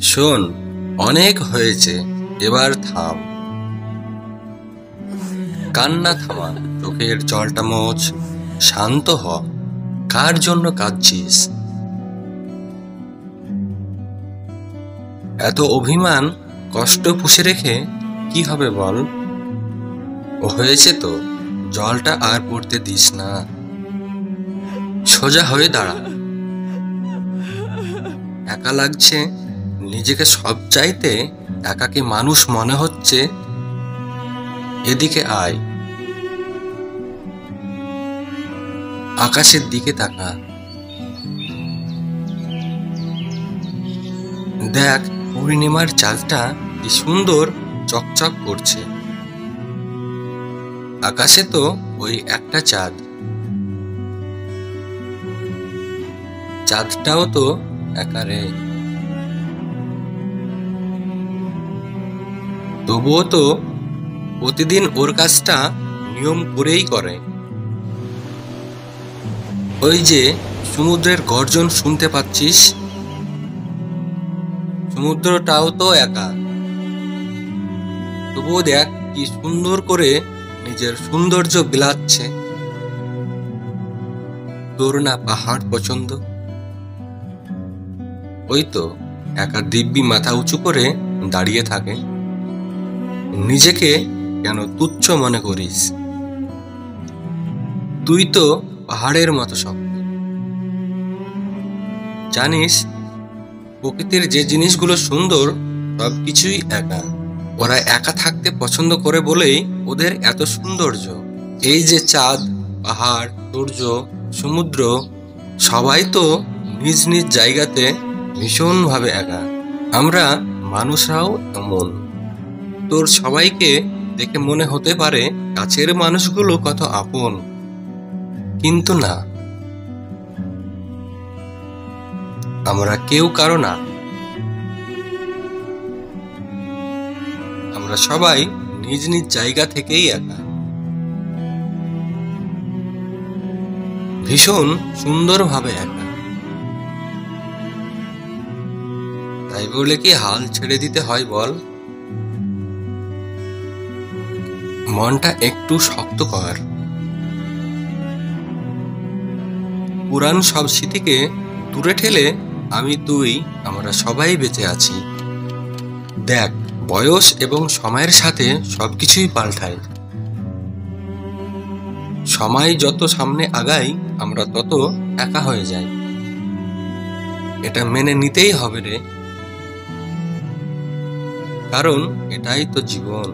শোন, অনেক হয়েছে, এবার থাম। কান্না থামা, চোখের জলটা মোছ, শান্ত হ। কার জন্য কাঁদছিস? এত অভিমান, কষ্ট পুষে রেখে কি হবে বল? হয়েছে তো, জলটা আর পড়তে দিস না। সোজা হয়ে দাঁড়া। একা লাগছে, নিজেকে সব চাইতে একাকী মানুষ মনে হচ্ছে। এদিকে আয়, আকাশের দিকে তাকা। দেখ, পূর্ণিমার চাঁদটা কি সুন্দর চকচক করছে। আকাশে তো ওই একটা চাঁদ, চাঁদটাও তো একা রে। তবুও তো প্রতিদিন ওর কাজটা নিয়ম করেই করে। ওই যে সমুদ্রের গর্জন শুনতে পাচ্ছিস, সমুদ্রটাও তো একা। তবুও দেখ কি সুন্দর করে নিজের সৌন্দর্য বিলাচ্ছে। তোর না পাহাড় পছন্দ? ওই তো একা দিব্যি মাথা উঁচু করে দাঁড়িয়ে থাকে। নিজেকে কেন তুচ্ছ মনে করিস? তুই তো পাহাড়ের মতো শক্ত। জানিস, প্রকৃতির যে জিনিসগুলো সুন্দর সবকিছুই একা। ওরা একা থাকতে পছন্দ করে বলেই ওদের এত সৌন্দর্য। এই যে চাঁদ, পাহাড়, সূর্য, সমুদ্র, সবাই তো নিজ নিজ জায়গাতে ভীষণভাবে একা। আমরা মানুষরাও এমন। তোর সবাইকে দেখে মনে হতে পারে কাছের মানুষগুলো কত আপন, কিন্তু না, আমরা কেউ কারো না। আমরা সবাই নিজ নিজ জায়গা থেকেই একা, ভীষণ সুন্দরভাবে একা। তাই বলে কি হাল ছেড়ে দিতে হয় বল? মনটা একটু শক্ত কর। পুরান সব স্মৃতিকে দূরে ঠেলে আমি তুই আমরা সবাই বেঁচে আছি। দেখ, বয়স এবং সময়ের সাথে সবকিছুই পাল্টায়। সময় যত সামনে আগায় আমরা তত একা হয়ে যাই। এটা মেনে নিতেই হবে রে, কারণ এটাই তো জীবন।